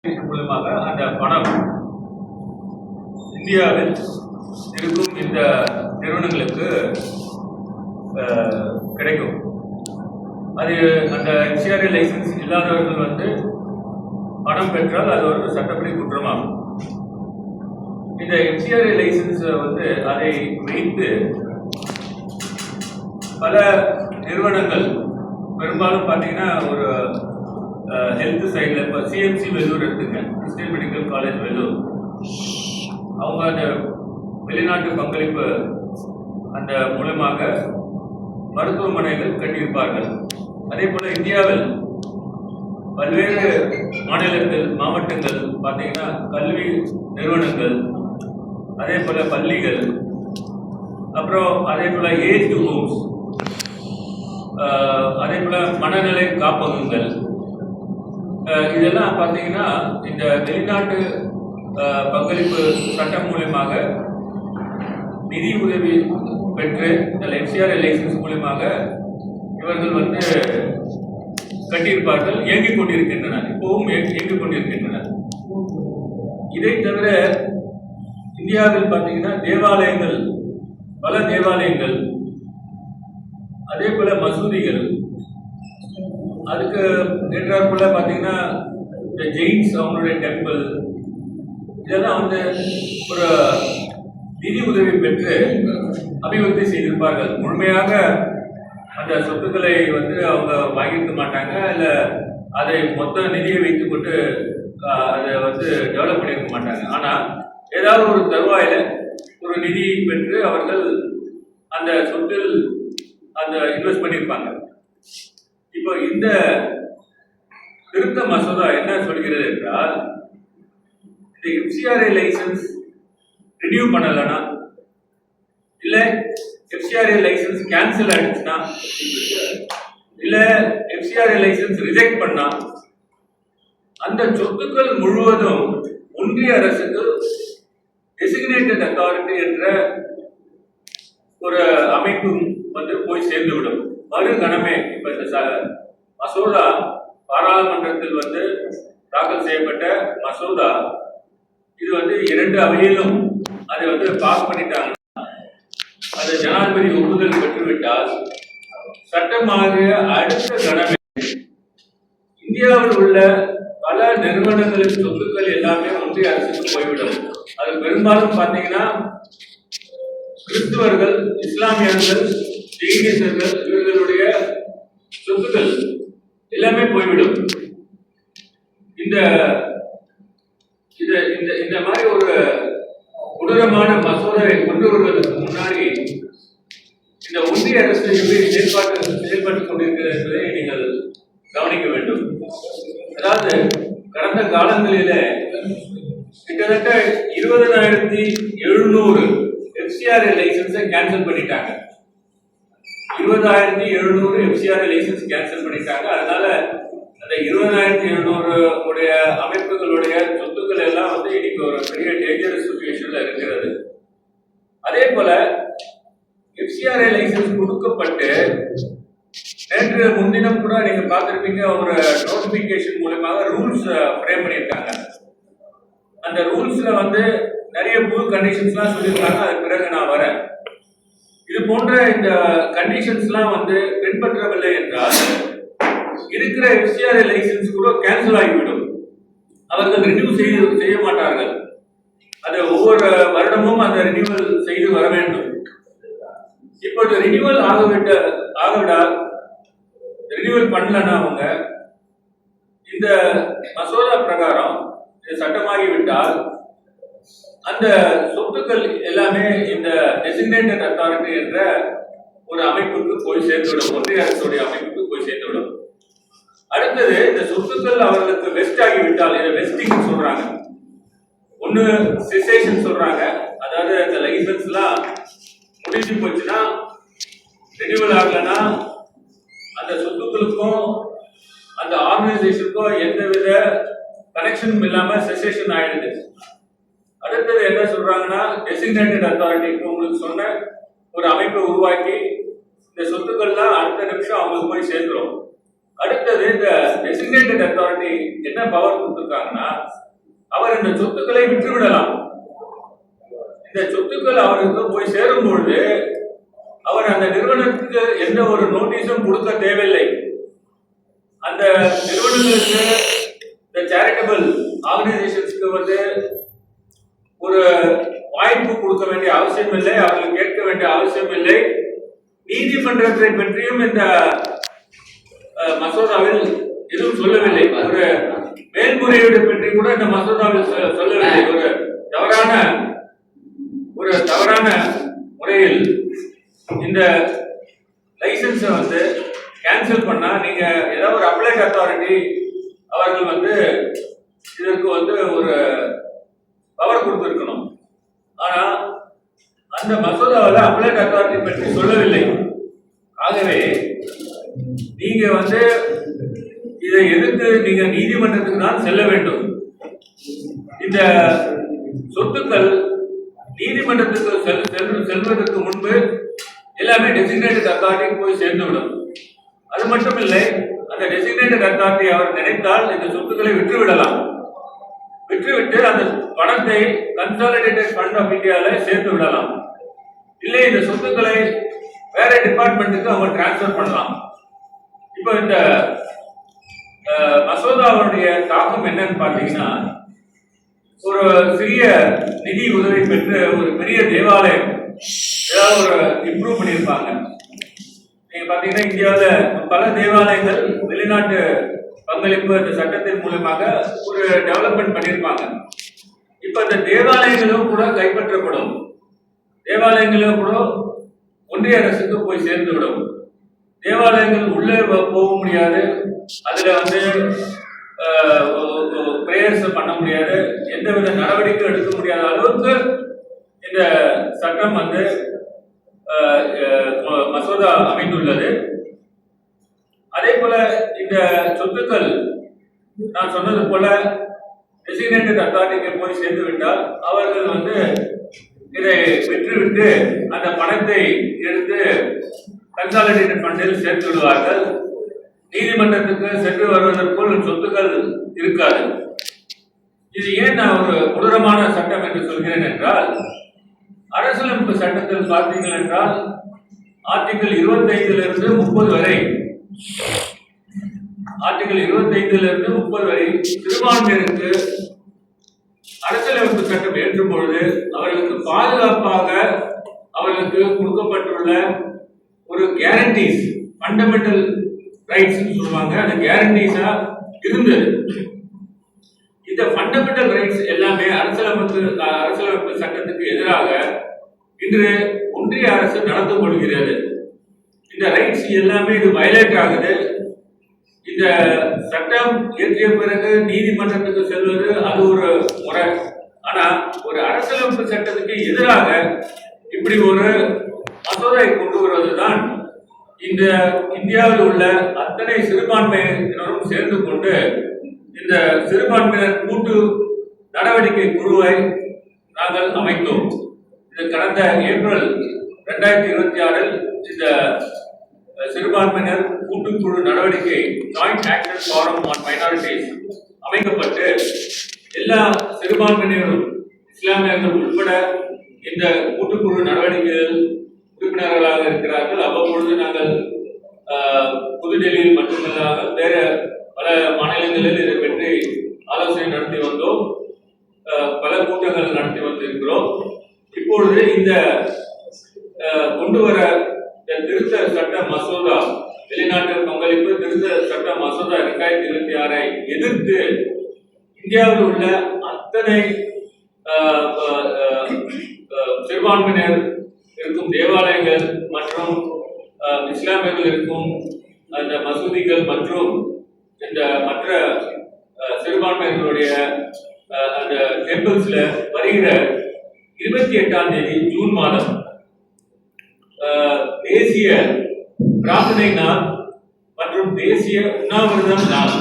மூலமாக அந்த பணம் இந்தியாவில் இருக்கும் இந்த நிறுவனங்களுக்கு கிடைக்கும். அது அந்த எஃப்சிஆர்ஏ லைசன்ஸ் இல்லாதவர்கள் பணம் பெற்றால் அது ஒரு சட்டப்படி குற்றமாகும். இந்த எஃப்சிஆர்ஏ லைசன்ஸ் அதை வைத்து பல நிறுவனங்கள் பெரும்பாலும் பார்த்தீங்கன்னா ஒரு ஹெல்த் சைடில் இப்போ சிஎம்சி வெல்லூர் எடுத்துங்க, கிறிஸ்டியன் மெடிக்கல் காலேஜ் வெல்லூர், அவங்க அந்த வெளிநாட்டு பங்களிப்பு அந்த மூலமாக மருத்துவமனைகள் கட்டியிருப்பார்கள். அதே போல் இந்தியாவில் பல்வேறு மாநிலங்கள் மாவட்டங்கள் பார்த்தீங்கன்னா கல்வி நிறுவனங்கள், அதே போல் பள்ளிகள், அப்புறம் அதே போல் ஏஜ் ஹோம்ஸ், அதே போல் மனநிலை காப்பகங்கள், இதெல்லாம் பார்த்தீங்கன்னா இந்த வெளிநாட்டு பங்களிப்பு சட்டம் மூலமாக நிதி உதவி பெற்று இந்த எஃப்சிஆர்ஏ லைசன்ஸ் மூலமாக இவர்கள் கட்டியிருப்பார்கள், இயங்கிக் கொண்டிருக்கின்றன, இப்பவும் இயங்கிக் கொண்டிருக்கின்றன. இதை தவிர இந்தியாவில் பார்த்தீங்கன்னா தேவாலயங்கள், பல தேவாலயங்கள், அதே போல மசூதிகள், அதுக்கு ஏற்றாற்போல பார்த்தீங்கன்னா இந்த ஜெயின்ஸ் அவங்களுடைய டெம்பிள், இதெல்லாம் ஒரு நிதி உதவி பெற்று அபிவிருத்தி செய்திருப்பார்கள். முழுமையாக அந்த சொத்துக்களை அவங்க வாங்கியிருக்க மாட்டாங்க, இல்லை அதை மொத்த நிதியை வைத்துக் கொண்டு அதை டெவலப் பண்ணியிருக்க மாட்டாங்க. ஆனால் ஏதாவது ஒரு தருவாயில் ஒரு நிதி பெற்று அவர்கள் அந்த சொத்தில் அந்த இன்வெஸ்ட் பண்ணியிருப்பாங்க. இப்போ இந்த திருத்த மசோதா என்ன சொல்கிறது என்றால், இந்த எஃப்சிஆர்ஏ லைசன்ஸ் ரினியூ பண்ணலன்னா, இல்ல எஃப்சிஆர்ஏ லைசன்ஸ் கேன்சல் ஆயிடுச்சுன்னா, இல்ல எஃப்சிஆர்ஏ லைசன்ஸ் ரிஜெக்ட் பண்ணா, அந்த சொத்துக்கள் முழுவதும் ஒன்றிய அரசுக்கு டெசிக்னேட்டட் அத்தாரிட்டி என்ற ஒரு அமைப்பு போய் சேர்ந்துவிடும். மறுகணமே இப்ப இந்த மசோதா பாராளுமன்றத்தில் தாக்கல் செய்யப்பட்ட மசோதா, இது இரண்டு அவையிலும் அதை பாஸ் பண்ணிட்டாங்க. அது ஜனாதிபதி ஒப்புதல் பெற்றுவிட்டால் சட்டமாக அடுத்த கணமே இந்தியாவில் உள்ள பல நிறுவனங்களின் சொத்துக்கள் எல்லாமே ஒன்றிய அரசுக்கு போய்விடும். அது பெரும்பாலும் பார்த்தீங்கன்னா கிறிஸ்துவர்கள், இஸ்லாமியர்கள், ஜெயினிசர்கள், இவர்களுடைய சொத்துக்கள் எல்லாமே போய்விடும். இந்த இந்த மாதிரி ஒரு கொடூரமான மசோதாவை கொண்டு வருவதற்கு முன்னாடி இந்த ஒன்றிய அரசு எப்படி செயல்பட்டுக் கொண்டிருக்கிறது என்பதை நீங்கள் கவனிக்க வேண்டும். அதாவது கடந்த காலங்களில கிட்டத்தட்ட 20,700 எஃப்சிஆர்ஏ லைசன்ஸை கேன்சல் பண்ணிட்டாங்க. 20,700 எஃப்சிஆர்ஏ லைசன்ஸ் கேன்சல் பண்ணிட்டாங்க. அதனால அந்த 20,700 உடைய அமைப்புகளுடைய சொத்துக்கள் எல்லாம் இன்னைக்கு ஒரு பெரிய டேஞ்சரஸ் சிச்சுவேஷன்ல இருக்கிறது. அதே போல எஃப்சிஆர்ஏ லைசன்ஸ் கொடுக்கப்பட்டு நேற்று முன்தினம் கூட நீங்க பார்த்திருப்பீங்க, ஒரு நோட்டிபிகேஷன் மூலமாக ரூல்ஸ் ஃப்ரேம் பண்ணியிருக்காங்க. அந்த ரூல்ஸ்ல நிறைய புது கண்டிஷன்ஸ்லாம் சொல்லியிருக்காங்க. அதுக்கு பிறகு நான் வரேன். இது போன்ற இந்த கண்டிஷன்ஸ்லாம் பின்பற்றவில்லை என்றால் இருக்கிற எஃப்சிஆர்ஏ லைசன்ஸ் கூட கேன்சல் ஆகிவிடும். அவர்கள் ரினியூ செய்ய மாட்டார்கள். அதை ஒவ்வொரு வருடமும் அந்த ரினியூவல் செய்து வர வேண்டும். இப்போது ரினியூவல் ஆகவிடால் ரினியூவல் பண்ணலன்னா அவங்க இந்த மசோதா பிரகாரம் சட்டமாகிவிட்டால் அந்த சொத்துக்கள் எல்லாமே இந்த டெசிக்னேட்டட் அத்தாரிட்டி என்ற ஒரு அமைப்புக்கு போய் சேர்ந்துவிடும், ஒன்றிய அரசுடைய அமைப்புக்கு போய் சேர்ந்துவிடும். அடுத்தது இந்த சொத்துக்கள் அவர்களுக்கு வெஸ்ட் ஆகிவிட்டால், இதை வெஸ்டிங் சொல்றாங்க, ஒன்னு செசேஷன் சொல்றாங்க. அதாவது இந்த லைசன்ஸ் எல்லாம் முடிஞ்சு போச்சுன்னா, ரினியூவல் ஆகலன்னா அந்த சொத்துக்களுக்கும் அந்த ஆர்கனைசேஷனுக்கும் எந்தவித கனெக்ஷனும் இல்லாம செசேஷன் ஆயிடுது. அடுத்தது என்ன சொல்றாங்கன்னா, டெசிக்னேட்டட் அத்தாரிட்டி உங்களுக்கு சொன்ன ஒரு அமைப்பை உருவாக்கி இந்த சொத்துக்கள்லாம் அடுத்த நிமிஷம் அவங்களுக்கு போய் சேர்ந்துடும். அடுத்தது இந்த டெசிக்னேட்டட் அத்தாரிட்டி என்ன பவர் கொடுத்திருக்காங்கன்னா, அவர் இந்த சொத்துக்களை விற்றுவிடலாம். இந்த சொத்துக்கள் அவருக்கு போய் சேரும் பொழுது அவர் அந்த நிறுவனத்துக்கு எந்த ஒரு நோட்டீஸும் கொடுக்க தேவையில்லை. அந்த நிறுவனங்களுக்கு, இந்த சேரிட்டபிள் ஆர்கனைசேஷன்ஸ்க்கு ஒரு வாய்ப்பு கொடுக்க வேண்டிய அவசியம் இல்லை, அவர்கள் கேட்க வேண்டிய அவசியம் இல்லை. நீதிமன்றத்தை பற்றியும் இந்த மசோதாவில் எதுவும் சொல்லவில்லை. ஒரு மேல்முறையீடு பற்றி கூட இந்த மசோதாவில் சொல்லவில்லை. ஒரு தவறான முறையில் இந்த லைசன்ஸை கேன்சல் பண்ணா நீங்க ஏதாவது ஒரு அப்ளைட் அத்தாரிட்டி அவர்கள் இதற்கு ஒரு பவர் கொடுத்திருக்கணும். ஆனா அந்த மசோதாவில் அப்ளைட் அத்தாரிட்டி பற்றி சொல்லவில்லை. ஆகவே நீங்க இதை எதிர்த்து நீங்க நீதிமன்றத்துக்கு தான் செல்ல வேண்டும். இந்த சொத்துக்கள் நீதிமன்றத்துக்கு செல்வதற்கு முன்பு எல்லாமே டெசிக்னேட்டட் அத்தாரிட்டி போய் சேர்ந்துவிடும். அது மட்டும் இல்லை, அந்த டெசிக்னேட்டட் அத்தாரிட்டி அவர் நினைத்தால் இந்த சொத்துக்களை விற்றுவிடலாம். விற்றுவிட்டு அந்த பணத்தை கன்சாலிடேட்டட் ஃபண்ட் ஆஃப் இந்தியாவில சேர்த்து விடலாம். இல்லை, இந்த சொத்துக்களை வேற டிபார்ட்மெண்ட்டுக்கு அவங்க டிரான்ஸ்பர் பண்ணலாம். இப்போ இந்த மசோதாவுடைய தாக்கம் என்னன்னு பார்த்தீங்கன்னா, ஒரு சிறிய நிதி உதவி பெற்று ஒரு பெரிய தேவாலயம் ஏதாவது ஒரு இம்ப்ரூவ் பண்ணியிருப்பாங்க. நீங்க பாத்தீங்கன்னா இந்தியாவில் பல தேவாலயங்கள் வெளிநாட்டு பங்களிப்பு இந்த சட்டத்தின் மூலமாக ஒரு டெவலப்மெண்ட் பண்ணியிருப்பாங்க. இப்ப இந்த தேவாலயங்களும் கூட கைப்பற்றப்படும். தேவாலயங்களும் கூட ஒன்றிய அரசுக்கு போய் சேர்ந்து விடும். தேவாலயங்கள் உள்ளே போக முடியாது, அதுல பிரேயர்ஸ் பண்ண முடியாது, எந்தவித நடவடிக்கை எடுக்க முடியாத அளவுக்கு இந்த சட்டம் மசோதா அமைந்துள்ளது. அதே போல இந்த சொத்துக்கள் நான் சொன்னது போல டெசிக்னேட்டட் அத்தாரிட்டிக்கு போய் சேர்ந்து விட்டால் அவர்கள் இதை விற்றுவிட்டு அந்த பணத்தை எடுத்து கன்சாலிடேட்டட் ஃபண்டில் சேர்த்து விடுவார்கள். நீதிமன்றத்துக்கு சென்று வருவதற்குள் சொத்துக்கள் இருக்காது. இது ஏன் நான் ஒரு கொடூரமான சட்டம் என்று சொல்கிறேன் என்றால், அரசியலமைப்பு சட்டத்தில் பார்த்தீர்கள் என்றால் ஆர்டிகிள் 25 30 வரை ஆர்டிகிள் 25 30 வரை சிறுபான்மையினருக்கு அரசியலமைப்பு சட்டம் ஏற்றும் பொழுது அவர்களுக்கு பாதுகாப்பாக அவர்களுக்கு கொடுக்கப்பட்டுள்ள ஒரு கேரண்டிஸ், ஃபண்டமெண்டல் ரைட்ஸ் சொல்லுவாங்க, அந்த கேரண்டிஸா இருந்தது. இந்த ஃபண்டமெண்டல் ரைட்ஸ் எல்லாமே அரசியலமைப்பு சட்டத்துக்கு எதிராக இன்று ஒன்றிய அரசு நடந்து கொள்கிறது. இந்த ரைட்ஸ் எல்லாமே இது வயலேட் ஆகுது. இந்த சட்டம் இயற்றிய பிறகு நீதிமன்றத்துக்கு செல்வது அது ஒரு முறை. ஆனா ஒரு அரசியலமைப்பு சட்டத்துக்கு எதிராக இப்படி ஒரு மசோதை கொண்டு வருவதுதான் இந்த இந்தியாவில் உள்ள அத்தனை சிறுபான்மையினரும் சேர்ந்து கொண்டு இந்த சிறுபான்மையினர் கூட்டு நடவடிக்கை குழுவை நாங்கள் அமைத்தோம். இது கடந்த ஏப்ரல் 2026 இந்த சிறுபான்மையினர் கூட்டுக்குழு நடவடிக்கை joint action forum on minorities அமைக்கப்பட்டு எல்லா சிறுபான்மையினரும் இஸ்லாமியர்கள் உட்பட இந்த கூட்டுக்குழு நடவடிக்கைகள் உறுப்பினர்களாக இருக்கிறார்கள். அவ்வப்பொழுது நாங்கள் புதுடெல்லியில் மட்டுமல்லாத வேற பல மாநிலங்களில் இதை பற்றி ஆலோசனை நடத்தி வந்தோம், பல கூட்டங்கள் நடத்தி வந்திருக்கிறோம். இப்பொழுது இந்த கொண்டு வர திருத்த சட்ட மசோதா, வெளிநாட்டு பங்களிப்பு திருத்த சட்ட மசோதா 2026 எதிர்த்து இந்தியாவில் உள்ள அத்தனை சிறுபான்மையினர் இருக்கும் தேவாலயங்கள் மற்றும் இஸ்லாமியர்கள் இருக்கும் அந்த மசூதிகள் மற்றும் இந்த மற்ற சிறுபான்மையினர்களுடைய அந்த டெம்பிள்ஸ்ல வருகிற 28ஆம் தேதி ஜூன் மாதம் தேசிய பிரார்த்தனை நாள் மற்றும் தேசிய உண்ணாவிரதம் நாள்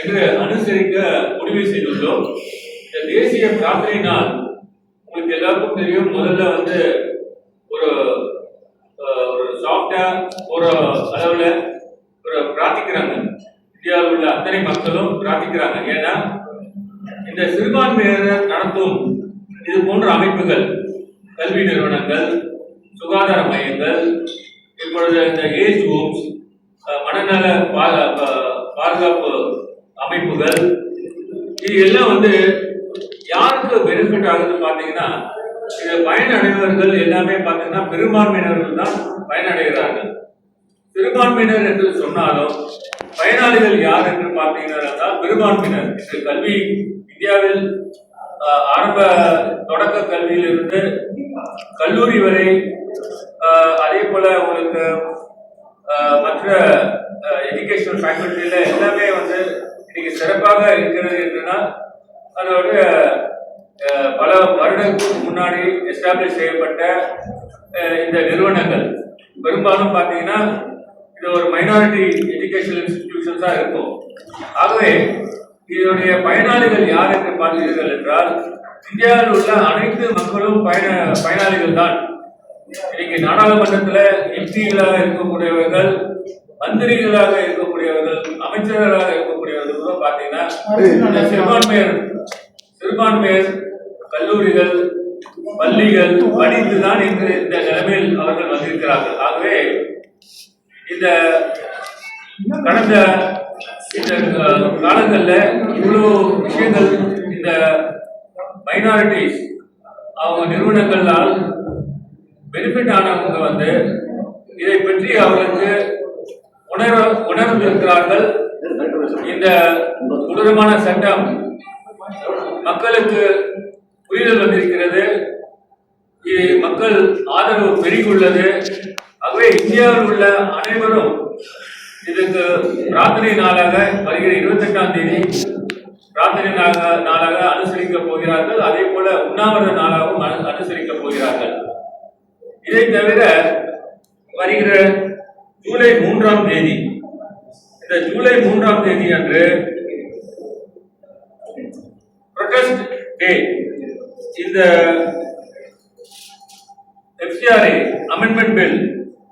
என்று அனுசரிக்க முடிவு செய்துள்ளோம். இந்த தேசிய பிரார்த்தனை நாள் உங்களுக்கு எல்லாருக்கும் தெரியும். முதல்ல ஒரு சாஃப்டா ஒரு அளவுல ஒரு பிரார்த்திக்கிறாங்க. இந்தியாவில் உள்ள அத்தனை மக்களும் பிரார்த்திக்கிறாங்க. ஏன்னா இந்த சிறுபான்மையினர் நடத்தும் இது போன்ற அமைப்புகள், கல்வி நிறுவனங்கள், சுகாதார மையங்கள், இப்பொழுது இந்த ஏஜ் ஹோம்ஸ், மனநல பாதுகாப்பு அமைப்புகள், இது எல்லாம் வந்து யாருக்கு பெனிஃபிட் ஆகுதுன்னு பார்த்தீங்கன்னா, இது பயனடைவர்கள் எல்லாமே பார்த்தீங்கன்னா பெரும்பான்மையினர்கள் தான் பயனடைகிறார்கள். சிறுபான்மையினர் என்று சொன்னாலும் பயனாளிகள் யார் என்று பார்த்தீங்கன்னா பெரும்பான்மையினர். இந்த கல்வி இந்தியாவில் ஆரம்ப தொடக்க கல்வியிலிருந்து கல்லூரி வரை, அதே போல உங்களுக்கு மற்ற எஜுகேஷனல் ஃபேக்கல்ட்டியில எல்லாமே வந்து இன்னைக்கு சிறப்பாக இருக்கிறது என்றுனா அதோட பல வருடங்களுக்கு முன்னாடி எஸ்டாப்ளிஷ் செய்யப்பட்ட இந்த நிறுவனங்கள் பெரும்பாலும் பார்த்தீங்கன்னா இது ஒரு மைனாரிட்டி எஜுகேஷனல் இன்ஸ்டிடியூஷன்ஸா இருக்கும். ஆகவே இதனுடைய பயனாளிகள் யார் என்று பார்த்தீர்கள் என்றால் இந்தியாவில் உள்ள அனைத்து மக்களும் பயனாளிகள் தான். இன்னைக்கு நாடாளுமன்றத்தில் எம்பிகளாக இருக்கக்கூடியவர்கள், மந்திரிகளாக இருக்கக்கூடியவர்கள், அமைச்சர்களாக இருக்கக்கூடியவர்கள் கூட பார்த்தீங்கன்னா சிறுபான்மையர் கல்லூரிகள், பள்ளிகள் படித்துதான் இன்று இந்த நிலைமையில் அவர்கள் வந்திருக்கிறார்கள். ஆகவே இந்த கடந்த இந்த காலங்களில் இவ்வளவு விஷயங்கள் இந்த மைனாரிட்டிஸ் அவங்க நிறுவனங்களால் பெனிஃபிட் ஆனவங்க வந்து இதை பற்றி அவர்களுக்கு உணர்ந்திருக்கிறார்கள். இந்த கொடூரமான சட்டம் மக்களுக்கு புரிதல் வந்திருக்கிறது, மக்கள் ஆதரவு பெருகியுள்ளது. ஆகவே இந்தியாவில் உள்ள அனைவரும் இதுக்கு பிரார்த்தனை நாளாக வருகிற 28ஆம் தேதி பிரார்த்தனை நாளாக அனுசரிக்க போகிறார்கள். அதே போல உண்ணாவிரத நாளாகவும் அனுசரிக்க போகிறார்கள். இதை தவிர வருகிற ஜூலை 3ஆம் தேதி, இந்த ஜூலை 3ஆம் தேதி அன்று ப்ரொடெஸ்ட் டே, இந்த FCRA அமெண்ட்மெண்ட் பில்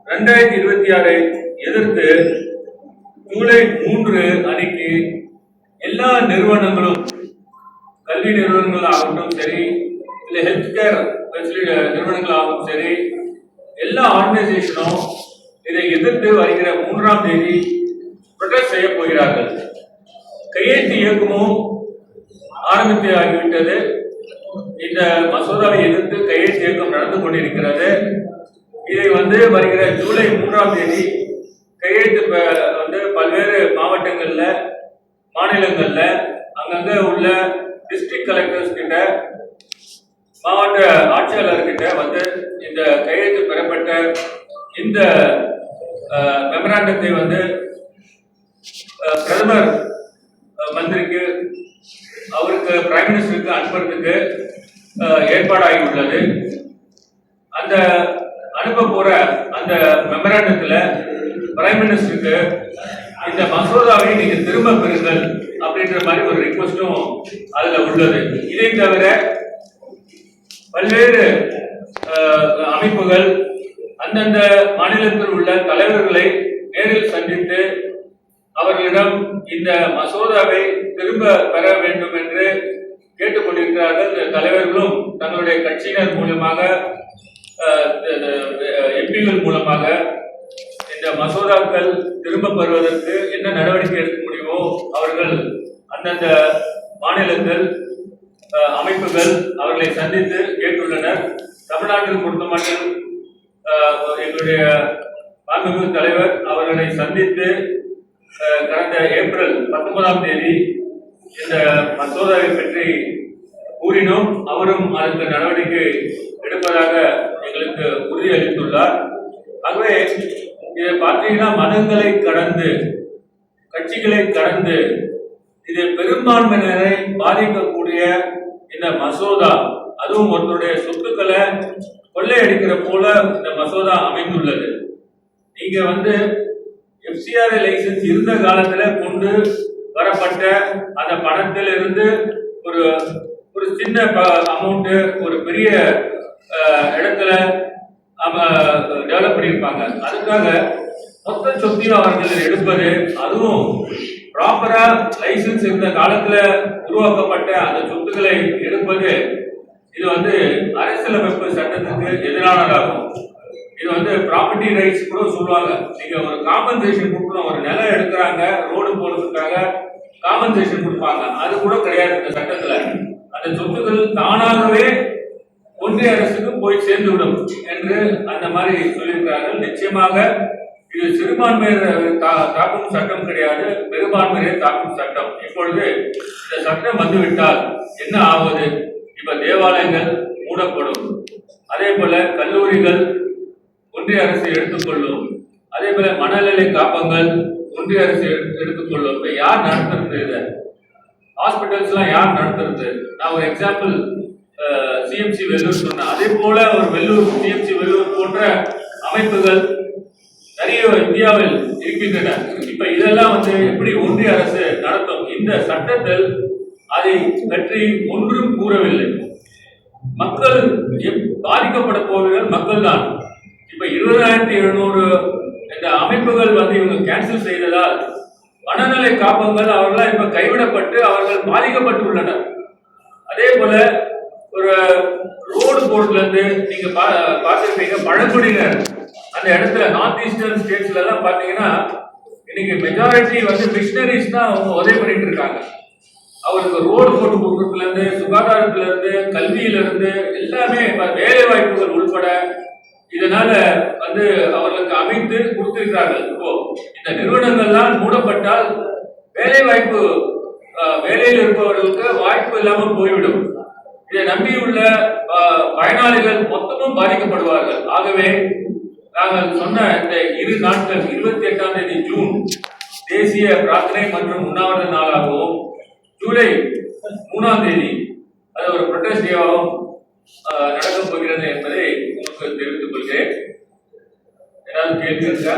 2026 எதிர்த்து ஜூலை 3 அன்னைக்கு எல்லா நிறுவனங்களும், கல்வி நிறுவனங்கள் ஆகட்டும் சரி, இல்லை ஹெல்த் கேர் நிறுவனங்கள் ஆகட்டும் சரி, எல்லா ஆர்கனைசேஷனும் இதை எதிர்த்து வருகிற 3ஆம் தேதி ப்ரொடெஸ்ட் செய்ய போகிறார்கள். கையெழுத்து இயக்கமும் ஆரம்பித்து ஆகிவிட்டது. இந்த மசோதாவை எதிர்த்து கையெழுத்து இயக்கம் நடந்து கொண்டிருக்கிறது. இதை வந்து வருகிற ஜூலை 3ஆம் தேதி கையெழுத்து வந்து பல்வேறு மாவட்டங்கள்ல, மாநிலங்கள்ல அங்கங்க உள்ள டிஸ்ட்ரிக்ட் கலெக்டர்ஸ் கிட்ட, மாவட்ட ஆட்சியாளர்கிட்ட வந்து இந்த கையெழுத்து பெறப்பட்ட இந்த மெமராண்டத்தை வந்து பிரதமர் மந்திரிக்கு, அவருக்கு பிரைம் மினிஸ்டருக்கு அனுப்புறதுக்கு ஏற்பாடாகி உள்ளது. அந்த அனுப்ப போற அந்த மெமராண்டத்துல பிரைம் மினிஸ்டருக்கு இந்த மசோதாவை நீங்க திரும்ப பெறுங்கள் அப்படின்ற மாதிரி ஒரு ரிக்வெஸ்டும் அதுல உள்ளது. இதை தவிர பல்வேறு அமைப்புகள் அந்தந்த மாநிலத்தில் உள்ள தலைவர்களை நேரில் சந்தித்து அவர்களிடம் இந்த மசோதாவை திரும்ப பெற வேண்டும் என்று கேட்டுக்கொண்டிருக்கிறார்கள். தலைவர்களும் தங்களுடைய கட்சியினர் மூலமாக, எம்பிகள் மூலமாக இந்த மசோதாக்கள் திரும்ப பெறுவதற்கு என்ன நடவடிக்கை எடுக்க முடியுமோ அவர்கள் அந்தந்த மாநிலங்கள், அமைப்புகள் அவர்களை சந்தித்து கேட்டுள்ளனர். தமிழ்நாட்டில் பொறுத்தமட்டில் எங்களுடைய மாண்புமிகு தலைவர் அவர்களை சந்தித்து கடந்த ஏப்ரல் 19ஆம் தேதி இந்த மசோதாவை பற்றி கூறினோம். அவரும் அதற்கு நடவடிக்கை எடுப்பதாக எங்களுக்கு உறுதியளித்துள்ளார். ஆகவே இதை பார்த்தீங்கன்னா மதங்களை கடந்து, கட்சிகளை கடந்து இது பெரும்பான்மையினரை பாதிக்கக்கூடிய இந்த மசோதா, அதுவும் ஒருத்தருடைய சொத்துக்களை கொள்ளையடிக்கிற போல இந்த மசோதா அமைந்துள்ளது. நீங்க வந்து FCRA லைசன்ஸ் இருந்த காலத்துல கொண்டு வரப்பட்ட அந்த பணத்தில் இருந்து ஒரு சின்ன அமௌண்ட் ஒரு பெரிய இடத்துல டெவலப் பண்ணியிருப்பாங்க. அதுக்காக மொத்த சொத்தையும் அவர்கள் எடுப்பது, அதுவும் ப்ராப்பரா லைசன்ஸ் இருந்த காலத்துல உருவாக்கப்பட்ட அந்த சொத்துக்களை எடுப்பது இது வந்து அரசியலமைப்பு சட்டத்துக்கு எதிரானதாகும். இது வந்து ப்ராப்பர்ட்டி ரைட்ஸ் கூட சொல்லுவாங்க. நீங்க ஒரு காம்பன்சேஷன் கொடுக்கணும், ஒரு நிலம் எடுக்கிறாங்க ரோடு போடுறதுக்காக காம்பன்சேஷன் கொடுப்பாங்க, அது கூட கிடையாது இந்த சட்டத்துல. அந்த சொத்துக்கள் தானாகவே ஒன்றிய அரசுக்கு போய் சேர்ந்து விடும் என்று அந்த மாதிரி சொல்லியிருக்கிறார்கள். நிச்சயமாக இது சிறுபான்மையரை தாக்கும் சட்டம் கிடையாது, பெரும்பான்மையை தாக்கும் சட்டம். இப்பொழுது இந்த சட்டம் வந்துவிட்டால் என்ன ஆவது? இப்ப தேவாலயங்கள் மூடப்படும், அதே போல கல்லூரிகள் ஒன்றிய அரசு எடுத்துக்கொள்ளும், அதே போல மனநல காப்பங்கள் ஒன்றிய அரசு எடுத்துக்கொள்ளும். இப்ப யார் நடத்துறது? இதை ஹாஸ்பிட்டல்ஸ் எல்லாம் யார் நடத்துறது? நான் ஒரு எக்ஸாம்பிள் சிஎம்சி வெல்லூர் சொன்னேன். அதே போல ஒரு வெல்லூர் சிஎம்சி வெல்லூர் போன்ற அமைப்புகள் நிறைய இந்தியாவில் இருக்கின்றன. இப்ப இதெல்லாம் வந்து எப்படி ஒன்றிய அரசு நடத்தும்? இந்த சட்டத்தில் அதை பற்றி ஒன்றும் கூறவில்லை. மக்கள் பாதிக்கப்பட போவீர்கள் மக்கள் தான். இப்ப 20,700 இந்த அமைப்புகள் வந்து இவங்க கேன்சல் செய்ததால் மனநல காப்பங்கள் அவர்கள் இப்ப கைவிடப்பட்டு அவர்கள் பாதிக்கப்பட்டுள்ளனர். அதே போல ஒரு ரோடு போர்ட்ல இருந்து நீங்க பார்த்திருப்பீங்க, பழங்குடியினர் அந்த இடத்துல நார்த் ஈஸ்டர்ன் ஸ்டேட்ஸ்ல எல்லாம் பாத்தீங்கன்னா இன்னைக்கு மெஜாரிட்டி வந்து மிஷனரிஸ் தான் அவங்க உதவி பண்ணிட்டு இருக்காங்க. அவருக்கு ரோடு போட்டு கொடுக்கறதுல இருந்து, சுகாதாரத்துல இருந்து, கல்வியில இருந்து எல்லாமே வேலை வாய்ப்புகள் உள்பட இதனால வந்து அவர்களுக்கு அமைத்து கொடுத்திருக்கிறார்கள். இப்போ இந்த நிறுவனங்கள்லாம் மூடப்பட்டால் வேலை வாய்ப்பு, வேலையில் இருப்பவர்களுக்கு வாய்ப்பு இல்லாமல் போய்விடும். இதை நம்பியுள்ள பயனாளிகள் மொத்தமும் பாதிக்கப்படுவார்கள். ஆகவே நாங்கள் சொன்ன இந்த 2 நாட்கள் 28ஆம் தேதி ஜூன் தேசிய பிரார்த்தனை மற்றும் உண்ணாவிரத நாளாகவும், ஜூலை 3ஆம் தேதி அது ஒரு ப்ரொடெஸ்ட் டேவாகவும் நடக்கப் போகிறது என்பதை உங்களுக்கு தெரிவித்துக் கொள்கிறேன். ஏதாவது கேள்வி இருக்கா?